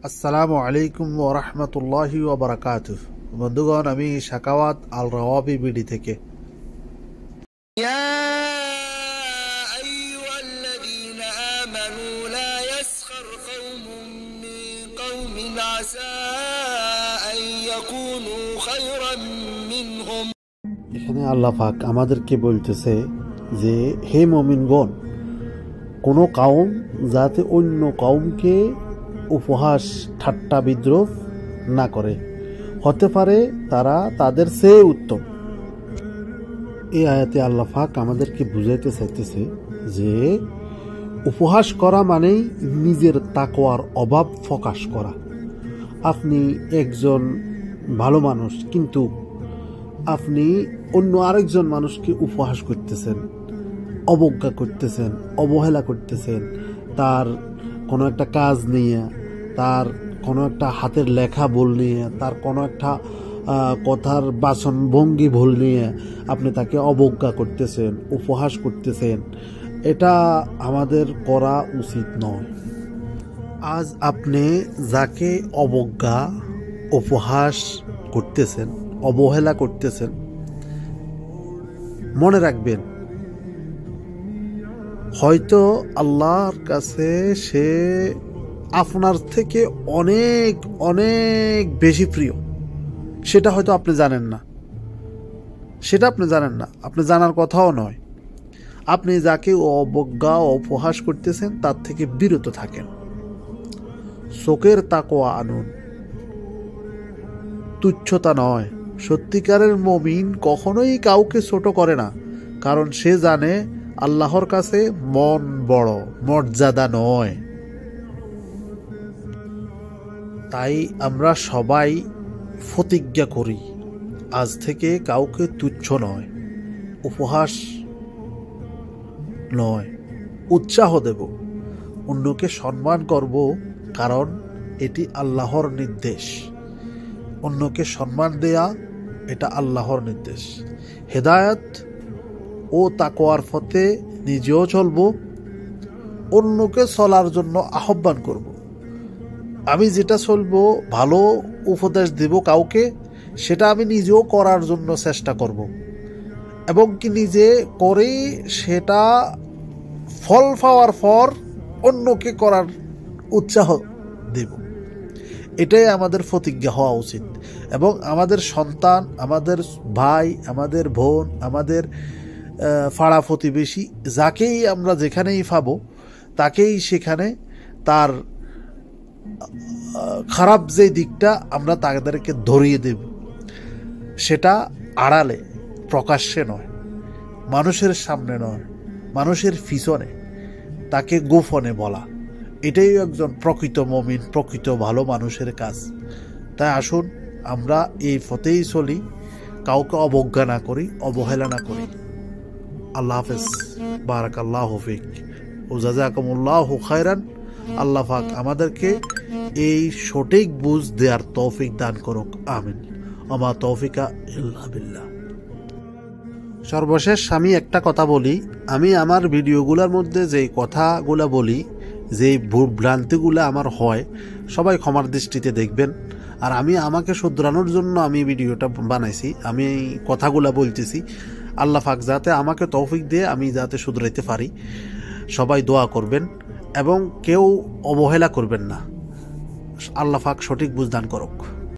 আসসালামু আলাইকুম ওয়া রাহমাতুল্লাহি ওয়া বারাকাতুহু। বন্ধুগণ, আমি শাকাওয়াত আল রাওয়াবি বিডি থেকে। يا أيها الذين آمنوا لا يسخر قوم من قوم عسى أن يكونوا خيرا منهم। এখানে আল্লাহ পাক আমাদেরকে বলতেছে যে হে মুমিনগণ, কোনো কওম যাতে অন্য কওমকে উপহাস ঠাট্টা বিদ্রোহ না করে, হতে পারে তারা তাদের চেয়ে উত্তম। এই আয়াতে আল্লাহ পাক আমাদেরকে বুঝাইতে চাইতেছে যে উপহাস করা মানেই নিজের তাকওয়ার অভাব প্রকাশ করা। আপনি একজন ভালো মানুষ, কিন্তু আপনি অন্য আরেকজন মানুষকে উপহাস করতেছেন, অবজ্ঞা করতেছেন, অবহেলা করতেছেন, তার কোনো একটা কাজ নিয়ে, তার কোনো একটা হাতের লেখা ভুল নিয়ে, তার কোনো একটা কথার বাচন ভঙ্গি ভুল নিয়ে আপনি তাকে অবজ্ঞা করতেছেন, উপহাস করতেছেন। এটা আমাদের করা উচিত নয়। আজ আপনি যাকে অবজ্ঞা, উপহাস করতেছেন, অবহেলা করতেছেন, মনে রাখবেন হয়তো আল্লাহর কাছে সে আপনার থেকে অনেক অনেক বেশি প্রিয়। সেটা হয়তো আপনি জানেন না, আপনি জানার কথাও নয়। আপনি যাকে অবজ্ঞা উপহাস করতেছেন তার থেকে বিরত থাকেন। চোখের তাকওয়া আনুন, তুচ্ছতা নয়। সত্যিকারের মুমিন কখনোই কাউকে ছোট করে না, কারণ সে জানে আল্লাহর কাছে মন বড়, মর্যাদা নয়। তাই আমরা সবাই প্রতিজ্ঞা করি, আজ থেকে কাউকে তুচ্ছ নয়, উপহাস নয়, উৎসাহ দেব, অন্যকে সম্মান করব, কারণ এটি আল্লাহর নির্দেশ। অন্যকে সম্মান দেয়া এটা আল্লাহর নির্দেশ। হেদায়েত ও তাকওয়ার পথে নিজেও চলব, অন্যকে চলার জন্য আহ্বান করব। আমি যেটা চলবো, ভালো উপদেশ দেব কাউকে, সেটা আমি নিজেও করার জন্য চেষ্টা করব, এবং কি নিজে করে সেটা ফল পাওয়ার পর অন্যকে করার উৎসাহ দেব। এটাই আমাদের প্রতিজ্ঞা হওয়া উচিত। এবং আমাদের সন্তান, আমাদের ভাই, আমাদের বোন, আমাদের পাড়া প্রতিবেশী, যাকেই আমরা যেখানেই পাবো তাকেই সেখানে তার খারাপ যে দিকটা আমরা তাদেরকে ধরিয়ে দেব। সেটা আড়ালে, প্রকাশ্যে নয়, মানুষের সামনে নয়, মানুষের পিছনে তাকে গোপনে বলা। এটাই একজন প্রকৃত মুমিন, প্রকৃত ভালো মানুষের কাজ। তাই আসুন আমরা এই পথেই চলি, কাউকে অবজ্ঞা না করি, অবহেলা না করি। আল্লাহ হাফেজ, বারাকাল্লাহু ফিক ও জাযাকুমুল্লাহু খায়রান। আল্লাহ পাক আমাদেরকে এই সঠিক বুঝ দেওয়ার তৌফিক দান করুক, আমিন। ওমা তৌফিকা ইল্লা বিল্লাহ। সর্বশেষ আমি একটা কথা বলি, আমি আমার ভিডিওগুলোর মধ্যে যেই কথাগুলো বলি, যেই ভ্রান্তিগুলো আমার হয়, সবাই ক্ষমার দৃষ্টিতে দেখবেন। আর আমি আমাকে শুধরানোর জন্য আমি ভিডিওটা বানাইছি, আমি এই কথাগুলো বলতেছি। আল্লাহ পাক যাতে আমাকে তৌফিক দিয়ে আমি যাতে শুধরাইতে পারি। সবাই দোয়া করবেন এবং কেউ অবহেলা করবেন না। আল্লাহ পাক সঠিক বুঝ দান করুক।